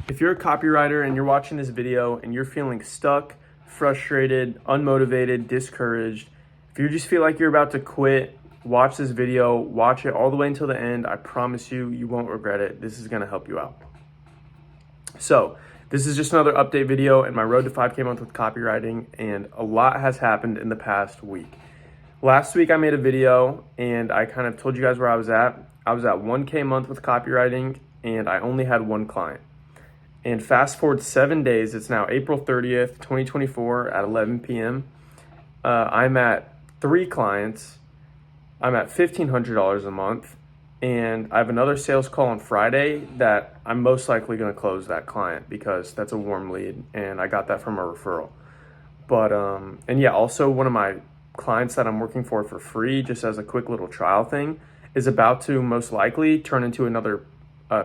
If you're a copywriter and you're watching this video and you're feeling stuck, frustrated, unmotivated, discouraged, if you just feel like you're about to quit, watch this video, watch it all the way until the end. I promise you, you won't regret it. This is gonna help you out. So this is just another update video in my road to 5K month with copywriting, and a lot has happened in the past week. Last week I made a video and I kind of told you guys where I was at. I was at 1K month with copywriting and I only had one client. And fast forward 7 days, it's now April 30th, 2024 at 11 p.m. I'm at 3 clients. I'm at $1,500 a month. And I have another sales call on Friday that I'm most likely going to close that client because that's a warm lead and I got that from a referral. But, and yeah, also one of my clients that I'm working for free, just as a quick little trial thing, is about to most likely turn into another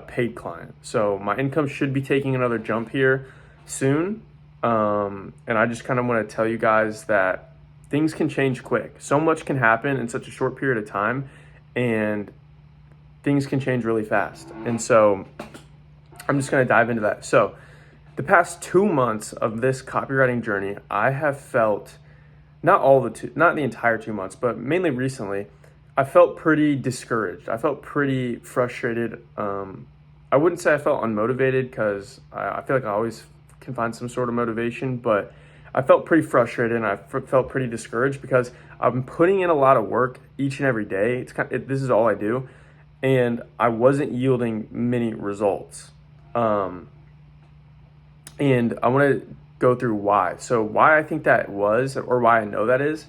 paid client. So my income should be taking another jump here soon. And I just kind of want to tell you guys that things can change quick. So much can happen in such a short period of time and things can change really fast. And so I'm just going to dive into that. So the past 2 months of this copywriting journey, I have felt not the entire 2 months, but mainly recently, I felt pretty discouraged. I felt pretty frustrated. I wouldn't say I felt unmotivated because I feel like I always can find some sort of motivation, but I felt pretty frustrated and I felt pretty discouraged because I'm putting in a lot of work each and every day. This is all I do, and I wasn't yielding many results. And I want to go through why. So why I think that was, or why I know that is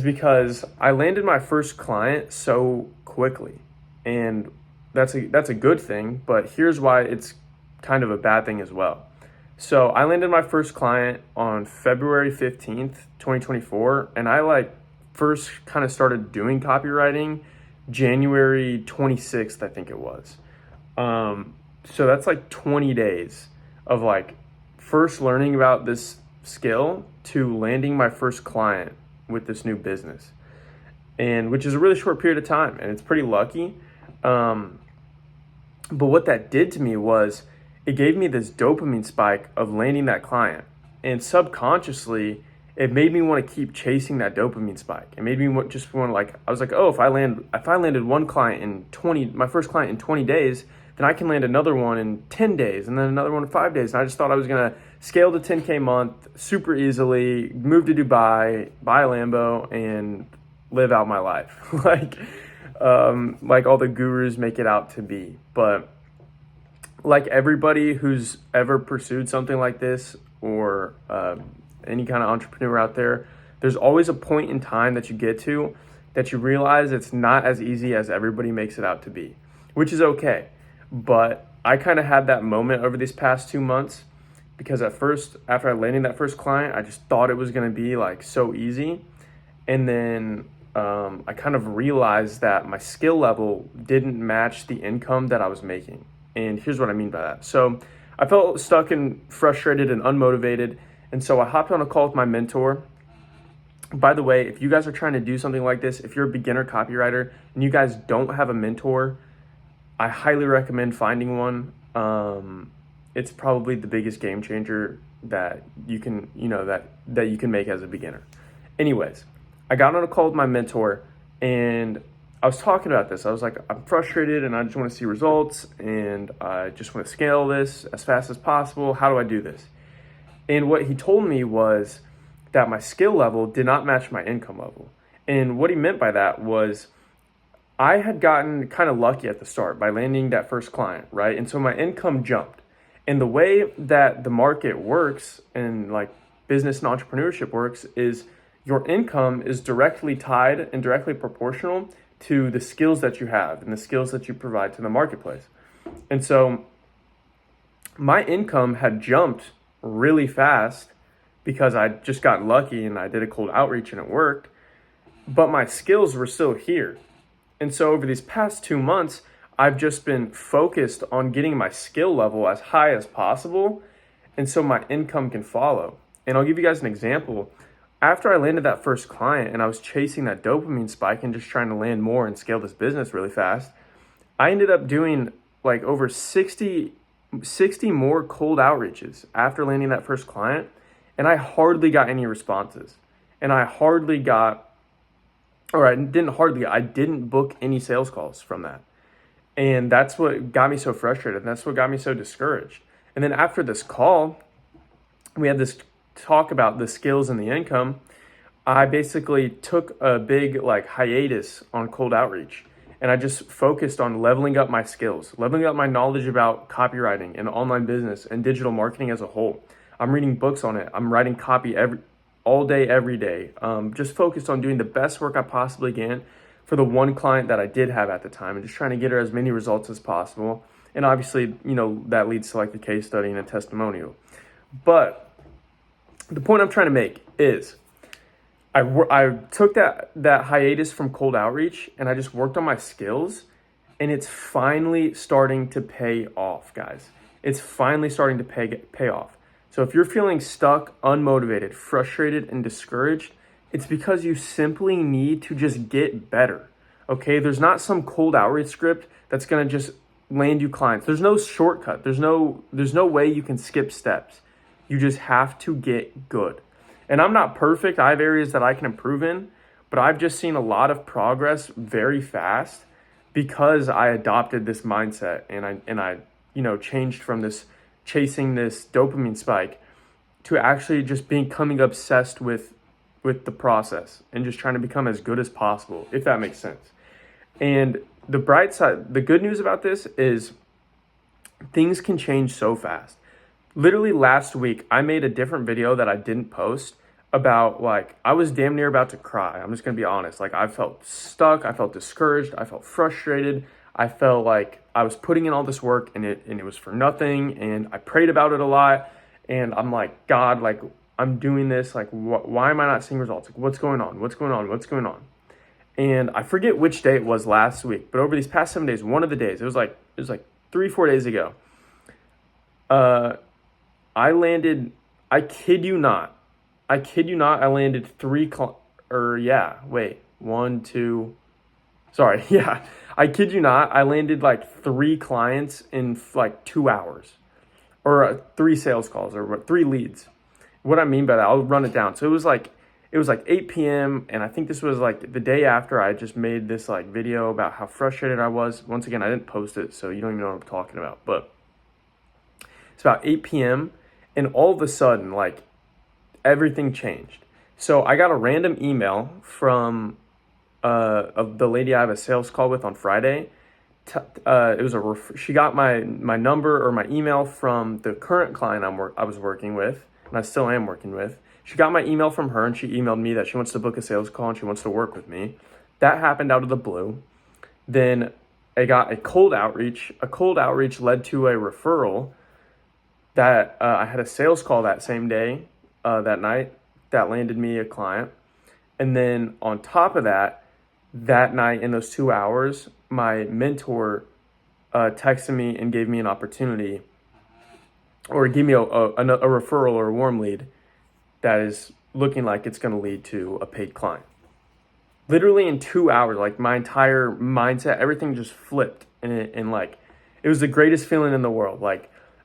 because I landed my first client so quickly. And that's a good thing, but here's why it's kind of a bad thing as well. So I landed my first client on February 15th, 2024, and I first kind of started doing copywriting January 26th, I think it was. So that's 20 days of first learning about this skill to landing my first client with this new business, and which is a really short period of time, and it's pretty lucky. But what that did to me was it gave me this dopamine spike of landing that client, and subconsciously it made me want to keep chasing that dopamine spike. It made me want I was like, oh, if I landed one client my first client in 20 days, then I can land another one in 10 days and then another one in 5 days. And I just thought I was going to scale to 10K month super easily, move to Dubai, buy a Lambo, and live out my life. like all the gurus make it out to be. But like everybody who's ever pursued something like this, or any kind of entrepreneur out there, there's always a point in time that you get to that you realize it's not as easy as everybody makes it out to be, which is okay. But I kind of had that moment over these past 2 months because at first, after I landed that first client, I just thought it was going to be so easy. And then I kind of realized that my skill level didn't match the income that I was making. And here's what I mean by that. So I felt stuck and frustrated and unmotivated. And so I hopped on a call with my mentor. By the way, if you guys are trying to do something like this, if you're a beginner copywriter and you guys don't have a mentor, I highly recommend finding one. It's probably the biggest game changer that you can, that you can make as a beginner. Anyways, I got on a call with my mentor and I was talking about this. I was like, I'm frustrated and I just want to see results and I just want to scale this as fast as possible. How do I do this? And what he told me was that my skill level did not match my income level. And what he meant by that was I had gotten kind of lucky at the start by landing that first client, right? And so my income jumped. And the way that the market works and business and entrepreneurship works is your income is directly tied and directly proportional to the skills that you have and the skills that you provide to the marketplace. And so my income had jumped really fast because I just got lucky and I did a cold outreach and it worked, but my skills were still here. And so over these past 2 months, I've just been focused on getting my skill level as high as possible, and so my income can follow. And I'll give you guys an example. After I landed that first client and I was chasing that dopamine spike and just trying to land more and scale this business really fast, I ended up doing over 60 60 more cold outreaches after landing that first client, and I hardly got any responses. And I didn't book any sales calls from that. And that's what got me so frustrated. And that's what got me so discouraged. And then after this call, we had this talk about the skills and the income. I basically took a big hiatus on cold outreach. And I just focused on leveling up my skills, leveling up my knowledge about copywriting and online business and digital marketing as a whole. I'm reading books on it. I'm writing copy all day, every day. Just focused on doing the best work I possibly can for the one client that I did have at the time, and just trying to get her as many results as possible. And obviously, that leads to a case study and a testimonial. But the point I'm trying to make is I took that hiatus from cold outreach, and I just worked on my skills, and it's finally starting to pay off, guys. It's finally starting to pay off. So if you're feeling stuck, unmotivated, frustrated, and discouraged, it's because you simply need to just get better, okay? There's not some cold outreach script that's gonna just land you clients. There's no shortcut. There's no way you can skip steps. You just have to get good. And I'm not perfect. I have areas that I can improve in, but I've just seen a lot of progress very fast because I adopted this mindset and I changed from this chasing this dopamine spike to actually just becoming obsessed with the process and just trying to become as good as possible, if that makes sense. And the bright side, the good news about this is things can change so fast. Literally last week, I made a different video that I didn't post about I was damn near about to cry. I'm just going to be honest. I felt stuck. I felt discouraged. I felt frustrated. I felt like I was putting in all this work and it was for nothing. And I prayed about it a lot. And I'm like, God, I'm doing this. Why am I not seeing results? What's going on? What's going on? What's going on? And I forget which day it was last week, but over these past 7 days, one of the days, it was 3-4 days ago. I landed, I kid you not, I landed I kid you not, I landed 3 clients in 2 hours, or 3 sales calls, or 3 leads. What I mean by that, I'll run it down. So it was 8 p.m. and I think this was the day after I just made this video about how frustrated I was. Once again, I didn't post it, so you don't even know what I'm talking about, but it's about 8 p.m. and all of a sudden, everything changed. So I got a random email from the lady I have a sales call with on Friday. She got my number or my email from the current client I was working with, and I still am working with. She got my email from her, and she emailed me that she wants to book a sales call and she wants to work with me. That happened out of the blue. Then I got a cold outreach. A cold outreach led to a referral that I had a sales call that same day, that night, that landed me a client. And then on top of that night in those 2 hours, my mentor texted me and gave me an opportunity, or gave me a referral or a warm lead that is looking like it's going to lead to a paid client. Literally in 2 hours, my entire mindset, everything just flipped. And it was the greatest feeling in the world.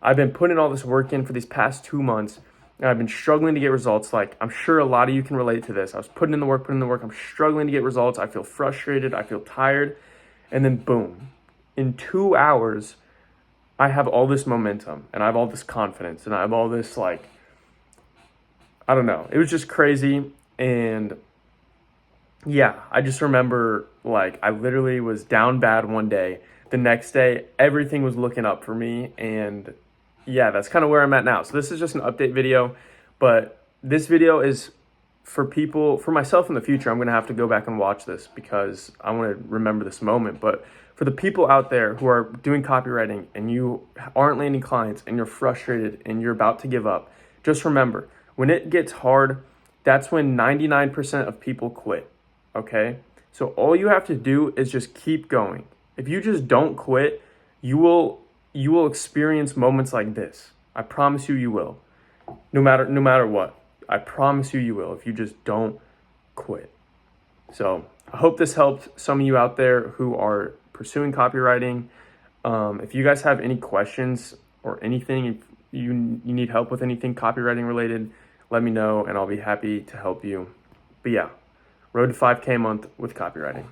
I've been putting all this work in for these past 2 months, and I've been struggling to get results. I'm sure a lot of you can relate to this. I was putting in the work. I'm struggling to get results. I feel frustrated. I feel tired. And then boom, in 2 hours, I have all this momentum and I have all this confidence and I have all this, I don't know. It was just crazy. And yeah, I just remember I literally was down bad one day. The next day, everything was looking up for me. And yeah, that's kind of where I'm at now. So this is just an update video, but this video is for myself in the future. I'm going to have to go back and watch this because I want to remember this moment. But for the people out there who are doing copywriting and you aren't landing clients and you're frustrated and you're about to give up, just remember, when it gets hard, that's when 99% of people quit, okay? So all you have to do is just keep going. If you just don't quit, you will experience moments like this. I promise you will. No matter what. I promise you will if you just don't quit. So I hope this helped some of you out there who are pursuing copywriting. If you guys have any questions, or anything, if you need help with anything copywriting related, let me know and I'll be happy to help you. But yeah, road to 5K a month with copywriting.